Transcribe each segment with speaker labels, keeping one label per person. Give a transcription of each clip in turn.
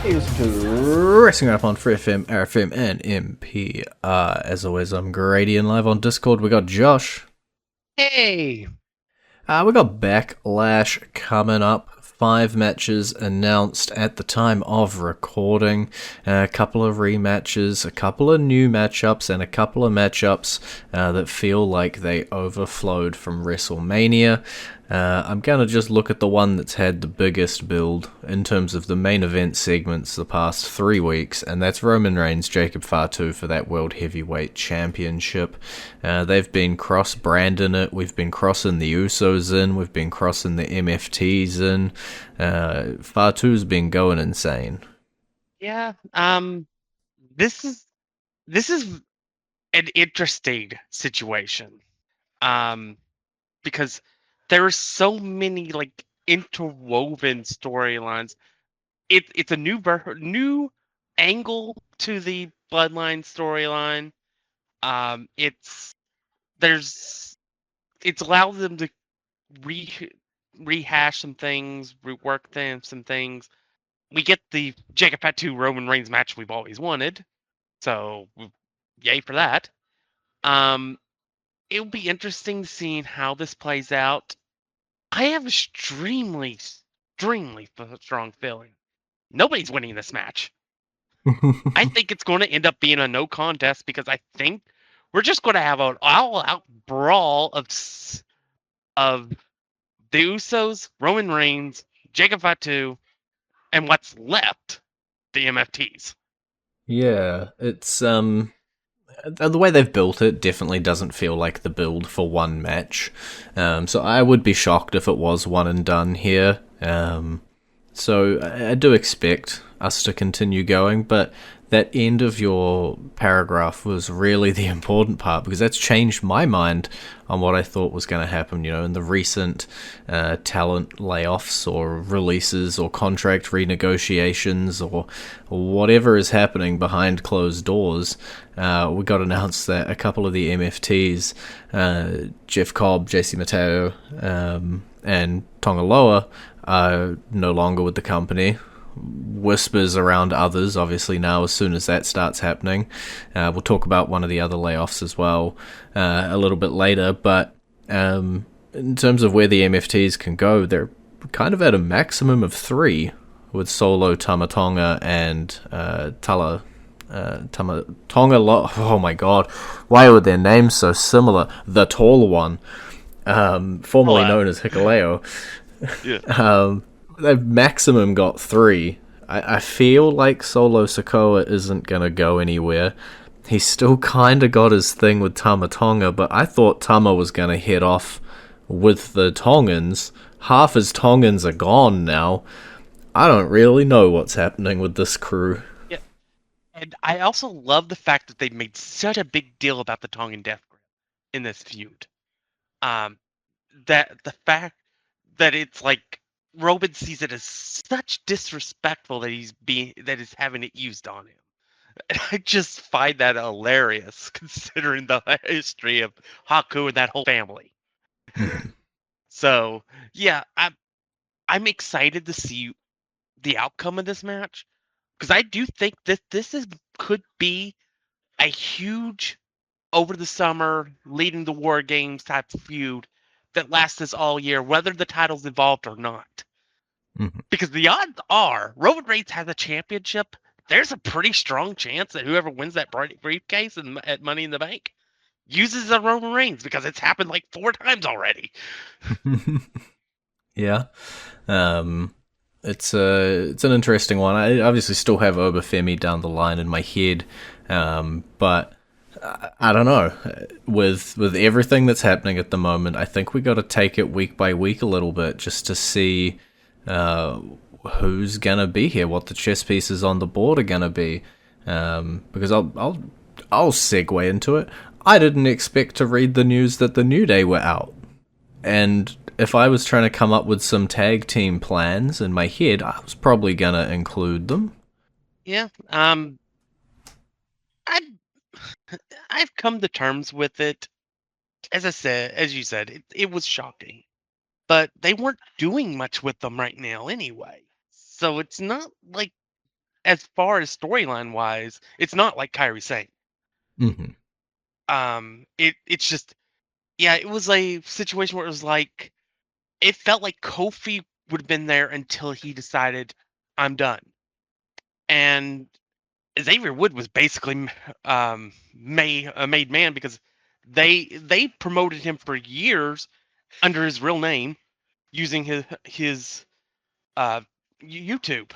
Speaker 1: You listen to Wrestling Up on FreeFM, ArrowFM, and MPR. As always, I'm Grady, and live on Discord we got Josh.
Speaker 2: Hey!
Speaker 1: We got Backlash coming up. 5 matches announced at the time of recording. A couple of rematches, a couple of new matchups, and a couple of matchups that feel like they overflowed from WrestleMania. I'm going to just look at the one that's had the biggest build in terms of the main event segments the past 3 weeks, and that's Roman Reigns, Jacob Fatu for that World Heavyweight Championship. They've been cross-branding it, we've been crossing the Usos in, we've been crossing the MFTs in. Fatu's been going insane.
Speaker 2: Yeah, this is this is an interesting situation. Um, because there are so many like interwoven storylines. It's a new angle to the Bloodline storyline. It's there's it's allowed them to re rehash some things, rework some things. We get the Jacob Fatu Roman Reigns match we've always wanted. So, yay for that. Um, it'll be interesting seeing how this plays out. I have an extremely strong feeling nobody's winning this match. I think it's going to end up being a no contest because I think we're just going to have an all-out brawl of the Usos, Roman Reigns, Jacob Fatu, and what's left, the MFTs.
Speaker 1: Yeah, it's the way they've built it definitely doesn't feel like the build for one match. So I would be shocked if it was one and done here. So I do expect us to continue going, but that end of your paragraph was really the important part because that's changed my mind on what I thought was going to happen. You know, in the recent talent layoffs or releases or contract renegotiations or whatever is happening behind closed doors, we got announced that a couple of the MFTs, Jeff Cobb, JC Mateo, and Tonga Loa, are no longer with the company. Whispers around others, obviously, now as soon as that starts happening. We'll talk about one of the other layoffs as well a little bit later, but in terms of where the MFTs can go, they're kind of at a maximum of 3 with Solo, Tamatonga, and Tonga. Oh my god, why were their names so similar? The tall one, formerly
Speaker 2: Hello.
Speaker 1: known as Hikuleo.
Speaker 2: Yeah.
Speaker 1: They've maximum got 3. I feel like Solo Sikoa isn't going to go anywhere. He's still kind of got his thing with Tama Tonga, but I thought Tama was going to hit off with the Tongans. Half his Tongans are gone now. I don't really know what's happening with this crew.
Speaker 2: Yeah. And I also love the fact that they made such a big deal about the Tongan death grip in this feud. Um, that the fact that it's like Roman sees it as such disrespectful that he's having it used on him. And I just find that hilarious considering the history of Haku and that whole family.
Speaker 1: Mhm.
Speaker 2: So yeah, I'm excited to see the outcome of this match because I do think that this is could be a huge over the summer leading the war games type feud that lasts us all year, whether the title's involved or not.
Speaker 1: Mhm.
Speaker 2: Because the odds are Roman Reigns has a championship. There's a pretty strong chance that whoever wins that briefcase and at Money in the Bank uses a Roman Reigns because it's happened like 4 times already.
Speaker 1: Yeah. Um, it's an interesting one. I obviously still have Obafemi down the line in my head, but I don't know. With everything that's happening at the moment, I think we got to take it week by week a little bit just to see uh, who's gonna be here, what the chess pieces on the board are gonna be. Because I'll segue into it. I didn't expect to read the news that the New Day were out. And if I was trying to come up with some tag team plans in my head, I was probably gonna include them.
Speaker 2: Yeah. I've I've come to terms with it. As you said, it was shocking, but they weren't doing much with them right now anyway. So it's not like as far as storyline wise, it's not like Kairi Sane.
Speaker 1: Mm-hmm.
Speaker 2: It's just, yeah, it was a situation where it was like, it felt like Kofi would have been there until he decided, I'm done. And Xavier Wood was basically a made man, because they promoted him for years under his real name, using his YouTube.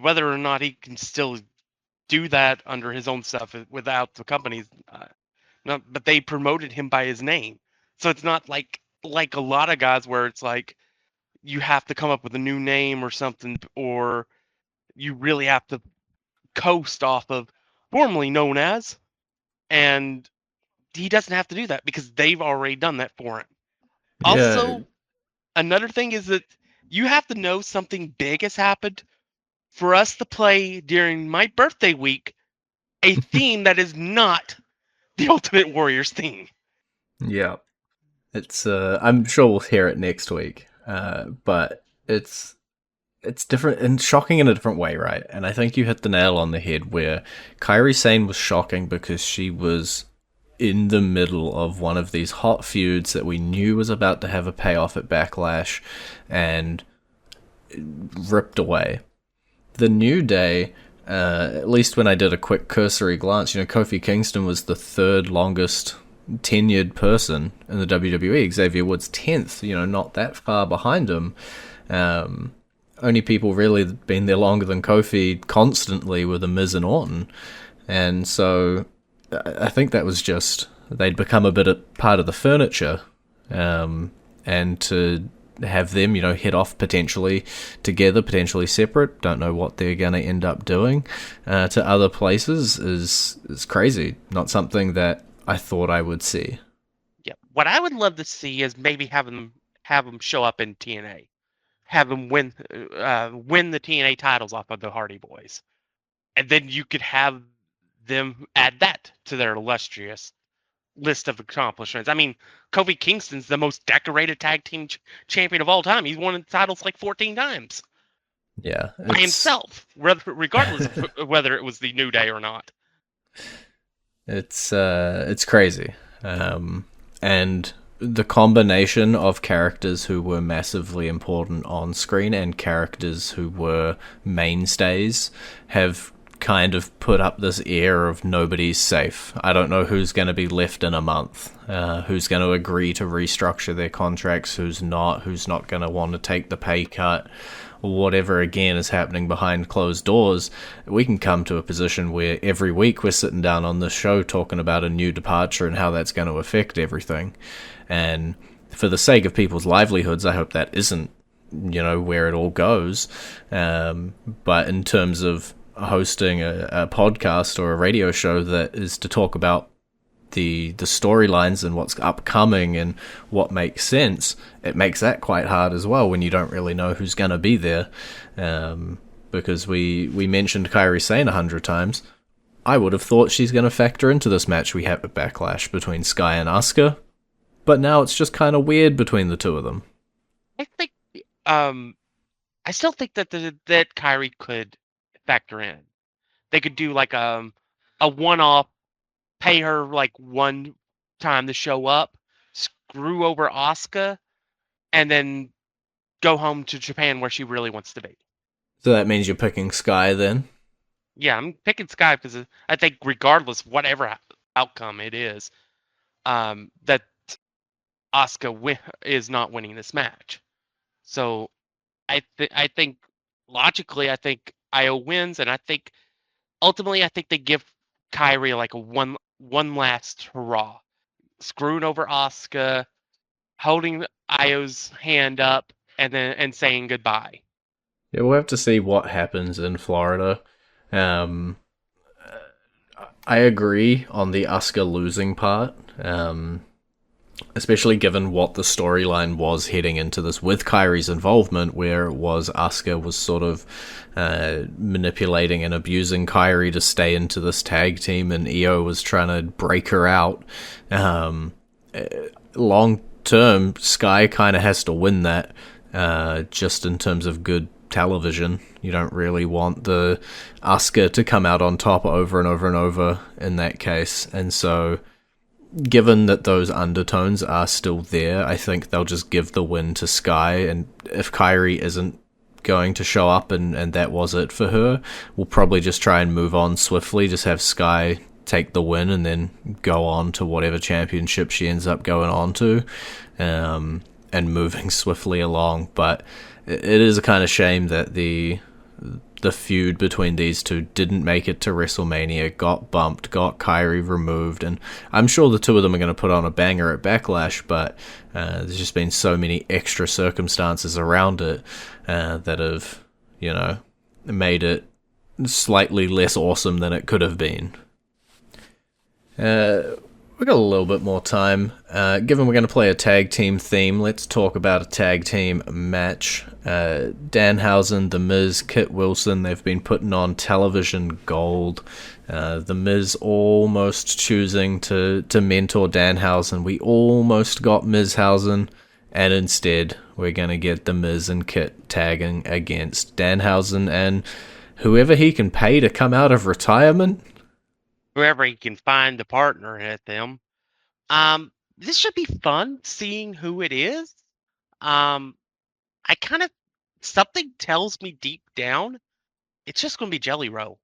Speaker 2: Whether or not he can still do that under his own stuff without the company's, no, but they promoted him by his name. So it's not like a lot of guys where it's like you have to come up with a new name or something, or you really have to coast off of formerly known as, and he doesn't have to do that because they've already done that for him.
Speaker 1: Yeah,
Speaker 2: Also, another thing is that you have to know something big has happened for us to play during my birthday week a theme that is not the Ultimate Warrior's theme.
Speaker 1: yeah. It's I'm sure we'll hear it next week. But it's different and shocking in a different way, right? And I think you hit the nail on the head where Kairi Sane was shocking because she was in the middle of one of these hot feuds that we knew was about to have a payoff at Backlash and ripped away. The New Day, at least when I did a quick cursory glance, Kofi Kingston was the third longest tenured person in the WWE. Xavier Woods 10th, not that far behind him. Only people really been there longer than Kofi constantly were The Miz and Orton. And so I think that was just, they'd become a bit of part of the furniture. And to have them, head off potentially together, potentially separate, don't know what they're going to end up doing, to other places is crazy. Not something that I thought I would see.
Speaker 2: Yeah, what I would love to see is maybe have them show up in TNA, have them win the TNA titles off of the Hardy Boys, and then you could have them add that to their illustrious list of accomplishments. I mean, Kofi Kingston's the most decorated tag team champion of all time. He's won the titles like 14 times
Speaker 1: Yeah,
Speaker 2: by himself, regardless of whether it was the New Day or not.
Speaker 1: It's crazy. And the combination of characters who were massively important on screen and characters who were mainstays have kind of put up this air of nobody's safe. I don't know who's going to be left in a month, who's going to agree to restructure their contracts, who's not going to want to take the pay cut, or whatever again is happening behind closed doors. We can come to a position where every week we're sitting down on this show talking about a new departure and how that's going to affect everything. And for the sake of people's livelihoods, I hope that isn't, where it all goes. But in terms of hosting a podcast or a radio show that is to talk about the storylines and what's upcoming and what makes sense, it makes that quite hard as well when you don't really know who's going to be there. Because we mentioned Kairi Sane 100 times. I would have thought she's going to factor into this match we have at Backlash between Sky and Asuka, but now it's just kind of weird between the two of them.
Speaker 2: I think, I still think that that Kairi could factor in. They could do like a one-off, pay her like one time to show up, screw over Asuka, and then go home to Japan where she really wants to be.
Speaker 1: So that means you're picking Sky then?
Speaker 2: Yeah, I'm picking Sky because I think regardless whatever outcome it is, that Asuka is not winning this match. So I think logically, I think Io wins, and I think ultimately, I think they give Kairi like a one last hurrah, screwing over Asuka, holding Io's hand up, and saying goodbye.
Speaker 1: Yeah, we'll have to see what happens in Florida. I agree on the Asuka losing part, especially given what the storyline was heading into this with Kairi's involvement, where it was Asuka was sort of manipulating and abusing Kairi to stay into this tag team, and Iyo was trying to break her out. Long term, Sky kind of has to win that, just in terms of good television. You don't really want the Asuka to come out on top over and over and over in that case. And so, given that those undertones are still there, I think they'll just give the win to Sky. And if Kairi isn't going to show up and that was it for her, we'll probably just try and move on swiftly, just have Sky take the win and then go on to whatever championship she ends up going on to, and moving swiftly along. But it is a kind of shame that the feud between these two didn't make it to WrestleMania, got bumped, got Kairi removed, and I'm sure the two of them are going to put on a banger at Backlash, but there's just been so many extra circumstances around it that have, made it slightly less awesome than it could have been. We got a little bit more time. Given we're going to play a tag team theme, let's talk about a tag team match. Danhausen, The Miz, Kit Wilson, they've been putting on television gold. The Miz almost choosing to mentor Danhausen. We almost got Mizhausen, and instead we're going to get The Miz and Kit tagging against Danhausen and whoever he can pay to come out of retirement.
Speaker 2: Whoever he can find the partner at them. This should be fun seeing who it is. Something tells me deep down it's just going to be Jelly Roll.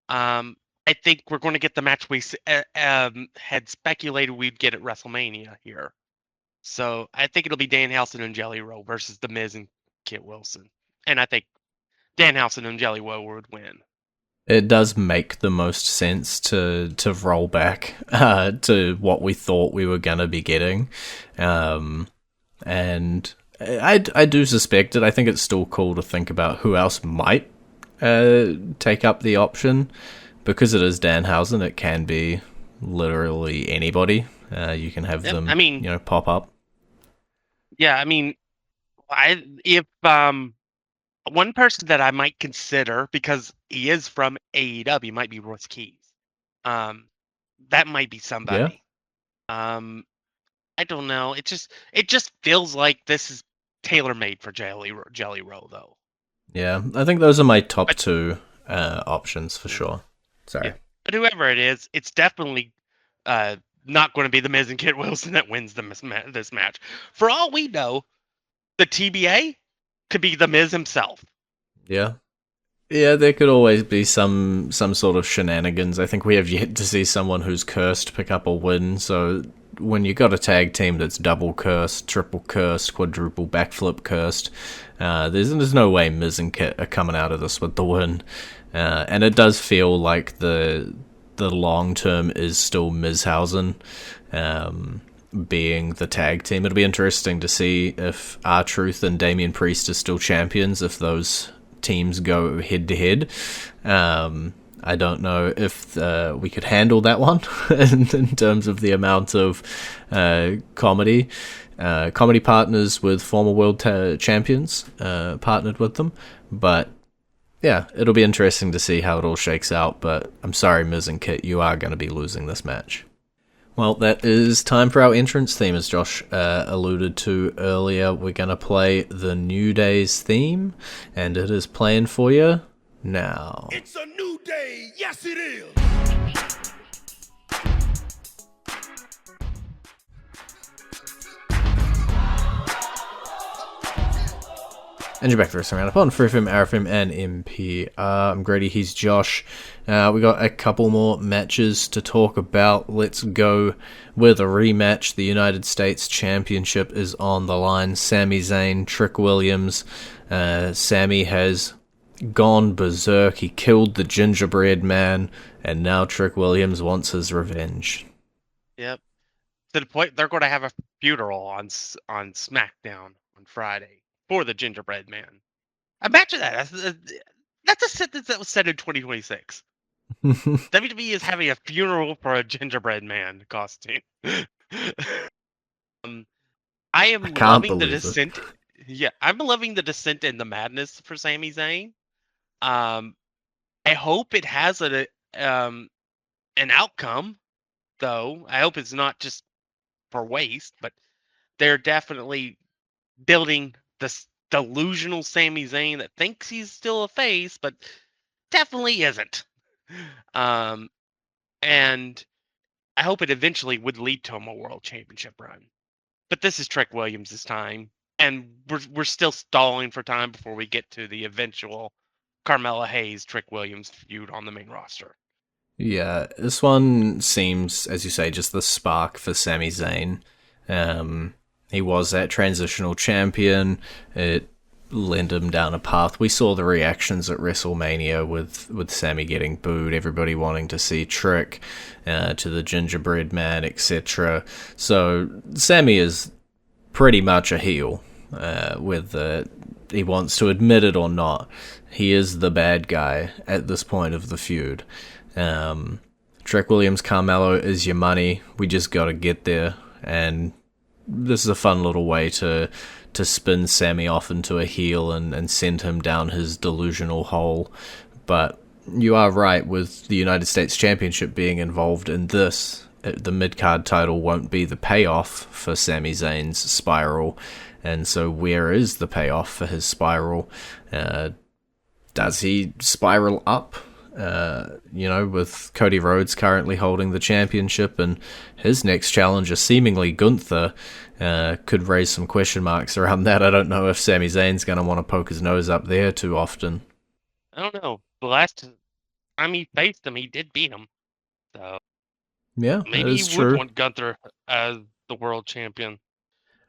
Speaker 2: I think we're going to get the match we had speculated we'd get at WrestleMania here. So I think it'll be Danhausen and Jelly Roll versus The Miz and Kit Wilson. And I think Danhausen and Jelly Roll would win.
Speaker 1: It does make the most sense to roll back to what we thought we were going to be getting. And I do suspect it. I think it's still cool to think about who else might take up the option. Because it is Danhausen, it can be literally anybody. You can have them, pop up.
Speaker 2: Yeah, if one person that I might consider, because he is from AEW, might be Royce Keys. That might be somebody. Yeah. I don't know. It just feels like this is tailor-made for Jelly Roll, though.
Speaker 1: Yeah, I think those are my top two options for sure. Sorry.
Speaker 2: Yeah. But whoever it is, it's definitely not going to be The Miz and Kit Wilson that wins this match. For all we know, the TBA could be The Miz himself.
Speaker 1: Yeah. Yeah, there could always be some sort of shenanigans. I think we have yet to see someone who's cursed pick up a win, so when you got a tag team that's double cursed, triple cursed, quadruple backflip cursed, there's no way Miz and Kit are coming out of this with the win. And it does feel like the long term is still Mizhausen being the tag team. It'll be interesting to see if R-Truth and Damian Priest are still champions, if those teams go head to head. I don't know if we could handle that one in terms of the amount of comedy partners with former world champions partnered with them, but yeah, it'll be interesting to see how it all shakes out, but I'm sorry, Miz and Kit, you are going to be losing this match. Well, that is time for our entrance theme, as Josh alluded to earlier. We're going to play the New Day's theme, and it is playing for you now.
Speaker 3: It's a new day, yes it is!
Speaker 1: And you're back to Wrestling Roundup on FreeFM, ArrowFM, and MPR. I'm Grady, he's Josh. We got a couple more matches to talk about. Let's go with a rematch. The United States Championship is on the line. Sami Zayn, Trick Williams. Sami has gone berserk. He killed the gingerbread man, and now Trick Williams wants his revenge. Yep.
Speaker 2: To the point they're going to have a funeral on SmackDown on Friday for the gingerbread man. Imagine that. That's a sentence that was said in 2026. WWE is having a funeral for a gingerbread man costume. I am loving the descent. Yeah, I'm loving the descent and the madness for Sami Zayn. I hope it has an outcome, though. I hope it's not just for waste, but they're definitely building delusional Sami Zayn that thinks he's still a face, but definitely isn't. And I hope it eventually would lead to him a world championship run. But this is Trick Williams' time, and we're still stalling for time before we get to the eventual Carmella Hayes Trick Williams feud on the main roster.
Speaker 1: Yeah, this one seems, as you say, just the spark for Sami Zayn. He was that transitional champion. It led him down a path. We saw the reactions at WrestleMania with Sami getting booed, everybody wanting to see Trick, to the gingerbread man, etc. So Sami is pretty much a heel, whether he wants to admit it or not. He is the bad guy at this point of the feud. Trick Williams Carmelo is your money. We just got to get there, and this is a fun little way to spin Sami off into a heel and send him down his delusional hole. But you are right, with the United States Championship being involved in this, the mid-card title won't be the payoff for Sami Zayn's spiral. And so where is the payoff for his spiral? Does he spiral up? With Cody Rhodes currently holding the championship, and his next challenger, seemingly Gunther, could raise some question marks around that. I don't know if Sami Zayn's going to want to poke his nose up there too often.
Speaker 2: I don't know. The last time he faced him, he did beat him. So
Speaker 1: yeah,
Speaker 2: maybe he would
Speaker 1: true.
Speaker 2: want Gunther as the world champion.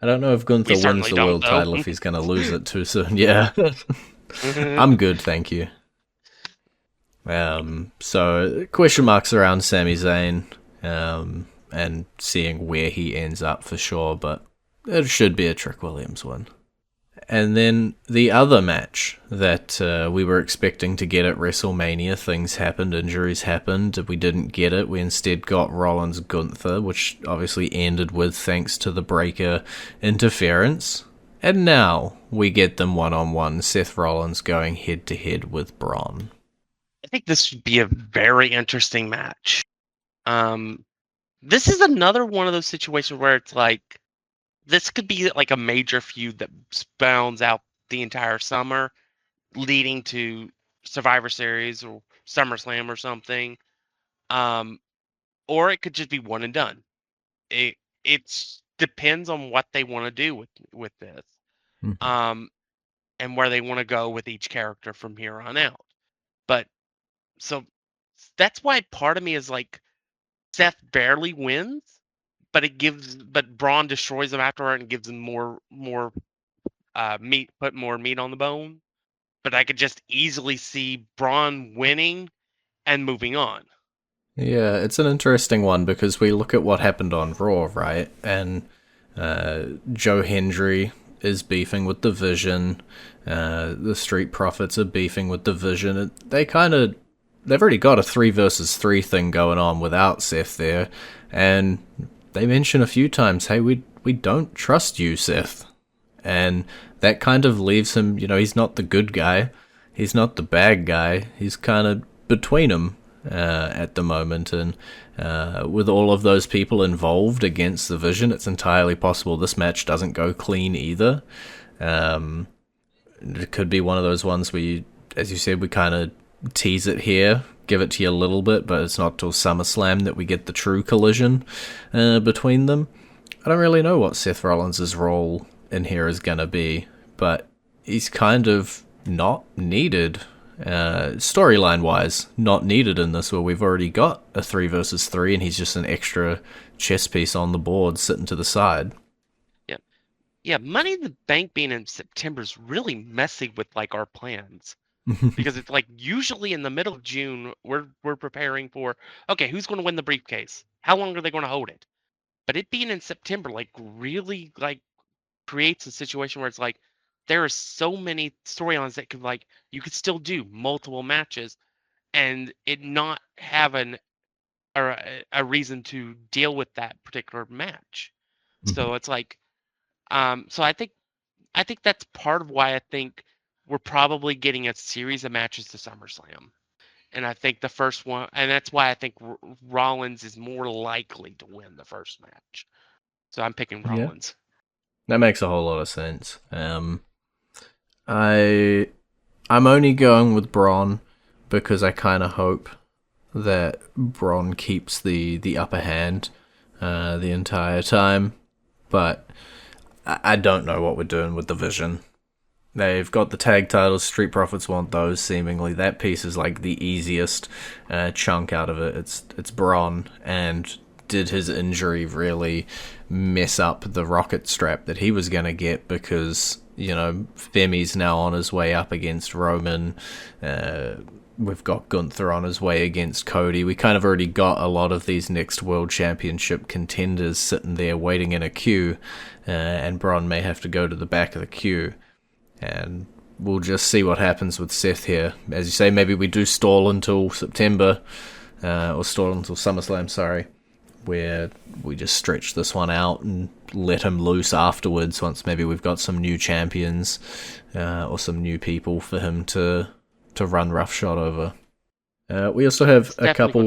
Speaker 1: I don't know if Gunther wins the world title if he's going to lose it too soon. Yeah. I'm good, thank you. So question marks around Sami Zayn, and seeing where he ends up for sure, but it should be a Trick Williams one. And then the other match that we were expecting to get at WrestleMania, things happened, injuries happened, we didn't get it. We instead got Rollins Gunther, which obviously ended with thanks to the Breaker interference. And now we get them one-on-one, Seth Rollins going head-to-head with Braun.
Speaker 2: I think this would be a very interesting match. This is another one of those situations where it's like, this could be like a major feud that spawns out the entire summer, leading to Survivor Series or SummerSlam or something. Or it could just be one and done. It depends on what they want to do with this.
Speaker 1: Mm-hmm.
Speaker 2: And where they want to go with each character from here on out. But so that's why part of me is like, Seth barely wins, but Braun destroys him afterward and gives him more meat, put more meat on the bone. But I could just easily see Braun winning and moving on.
Speaker 1: Yeah, it's an interesting one because we look at what happened on Raw, right? And Joe Hendry is beefing with the Vision. The Street Profits are beefing with the Vision. They've already got a 3 versus 3 thing going on without Seth there, and they mention a few times, hey, we don't trust you, Seth. And that kind of leaves him, he's not the good guy, he's not the bad guy, he's kind of between them at the moment, and with all of those people involved against the Vision, it's entirely possible this match doesn't go clean either. It could be one of those ones where, as you said, we kind of tease it here, give it to you a little bit, but it's not till SummerSlam that we get the true collision between them. I don't really know what Seth Rollins' role in here is going to be, but he's kind of not needed, storyline-wise, not needed in this, where we've already got a 3 versus 3, and he's just an extra chess piece on the board sitting to the side.
Speaker 2: Yeah, Money in the Bank being in September is really messy with like our plans. Because it's like usually in the middle of June we're preparing for, okay, who's going to win the briefcase? How long are they going to hold it? But it being in September like really like creates a situation where it's like there are so many storylines that could like you could still do multiple matches and it not have a reason to deal with that particular match. So it's like so I think that's part of why I think we're probably getting a series of matches to SummerSlam. And I think the first one, and that's why I think Rollins is more likely to win the first match. So I'm picking Rollins.
Speaker 1: Yeah, that makes a whole lot of sense. I'm only going with Braun because I kind of hope that Braun keeps the upper hand the entire time, but I don't know what we're doing with the Vision. They've got the tag titles. Street Profits want those. Seemingly, that piece is like the easiest chunk out of it. It's Braun, and did his injury really mess up the rocket strap that he was gonna get? Because Femi's now on his way up against Roman. We've got Gunther on his way against Cody. We kind of already got a lot of these next World Championship contenders sitting there waiting in a queue, and Braun may have to go to the back of the queue. And we'll just see what happens with Seth here. As you say, maybe we do stall until September, or stall until SummerSlam, sorry, where we just stretch this one out and let him loose afterwards once maybe we've got some new champions or some new people for him to run roughshod over. We also have a couple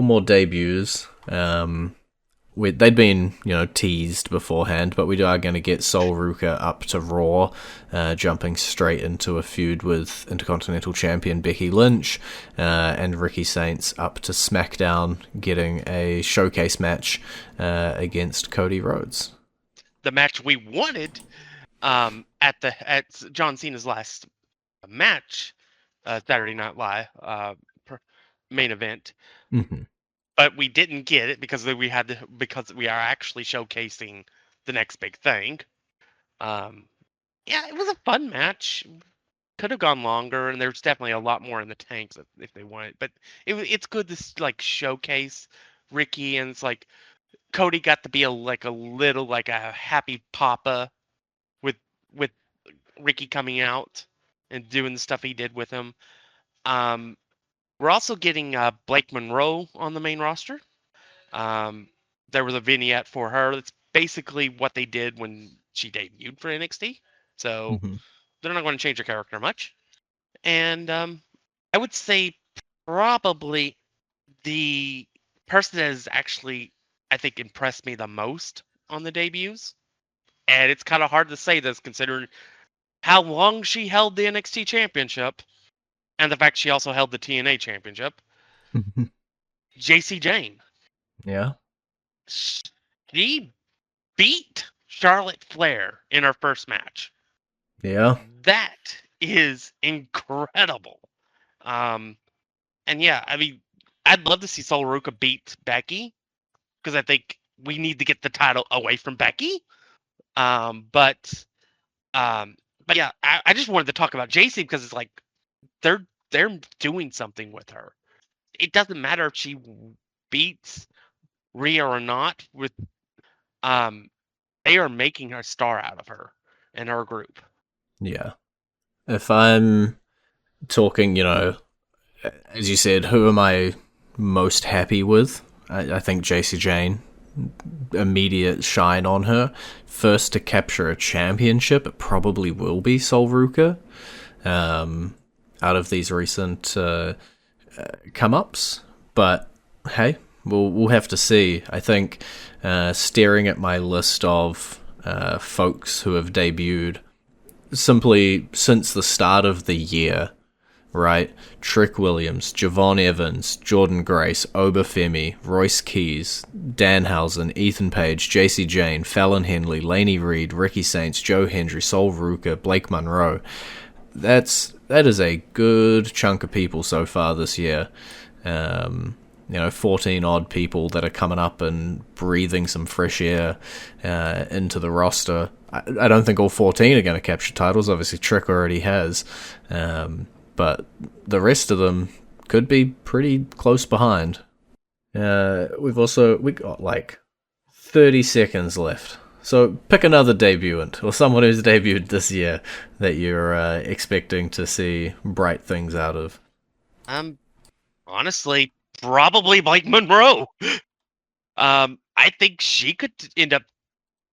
Speaker 1: more debuts. They'd been, teased beforehand, but we are going to get Sol Ruka up to Raw, jumping straight into a feud with Intercontinental Champion Becky Lynch, and Ricky Saints up to SmackDown, getting a showcase match against Cody Rhodes.
Speaker 2: The match we wanted at John Cena's last match, Saturday Night Live main event.
Speaker 1: Mm-hmm.
Speaker 2: But we didn't get it because we are actually showcasing the next big thing. Yeah, it was a fun match. Could have gone longer, and there's definitely a lot more in the tanks if they wanted. But it's good to showcase Ricky, and it's like Cody got to be a little happy papa with Ricky coming out and doing the stuff he did with him. We're also getting Blake Monroe on the main roster. There was a vignette for her. That's basically what they did when she debuted for NXT. So they're not going to change her character much. And I would say probably the person that has actually, I think, impressed me the most on the debuts. And it's kind of hard to say this considering how long she held the NXT championship and the fact she also held the TNA championship. JC Jane.
Speaker 1: Yeah.
Speaker 2: She beat Charlotte Flair in her first match.
Speaker 1: Yeah.
Speaker 2: That is incredible. And yeah, I mean, I'd love to see Sol Ruka beat Becky because I think we need to get the title away from Becky. But yeah, I just wanted to talk about JC because it's like they're doing something with her. It doesn't matter if she beats Rhea or not. They are making a star out of her and her group.
Speaker 1: Yeah. If I'm talking, as you said, who am I most happy with? I think JC Jane, immediate shine on her. First to capture a championship, it probably will be Sol Ruka. Out of these recent come-ups. But, hey, we'll have to see. I think staring at my list of folks who have debuted simply since the start of the year, right? Trick Williams, Javon Evans, Jordan Grace, Obafemi, Royce Keys, Danhausen, Ethan Page, JC Jane, Fallon Henley, Laney Reed, Ricky Saints, Joe Hendry, Sol Ruka, Blake Monroe. That is a good chunk of people so far this year. 14 odd people that are coming up and breathing some fresh air into the roster. I don't think all 14 are going to capture titles. Obviously, Trick already has. But the rest of them could be pretty close behind. We got like 30 seconds left. So pick another debutant or someone who's debuted this year that you're expecting to see bright things out of.
Speaker 2: Honestly, probably Blake Monroe. I think she could end up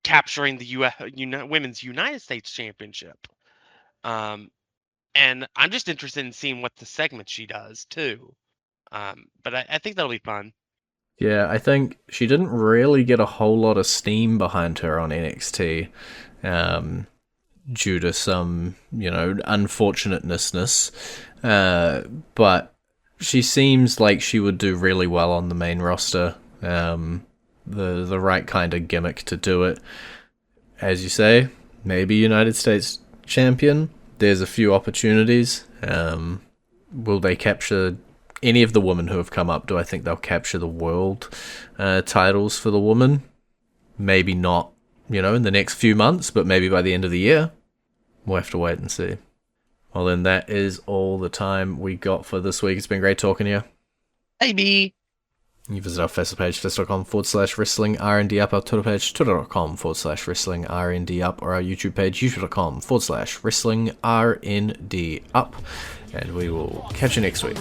Speaker 2: capturing the Women's United States Championship. And I'm just interested in seeing what the segment she does too. But I think that'll be fun.
Speaker 1: Yeah, I think she didn't really get a whole lot of steam behind her on NXT. due to some, unfortunateness. But she seems like she would do really well on the main roster. The right kind of gimmick to do it. As you say, maybe United States champion. There's a few opportunities. Will they capture any of the women who have come up? Do I think they'll capture the world titles for the woman? Maybe not, in the next few months, but maybe by the end of the year. We'll have to wait and see. Well, then that is all the time we got for this week. It's been great talking to you.
Speaker 2: Maybe.
Speaker 1: You visit our Facebook page, facebook.com/wrestling R&D up, our Twitter page, twitter.com/wrestling R&D up, or our YouTube page, youtube.com/wrestling R&D up. And we will catch you next week.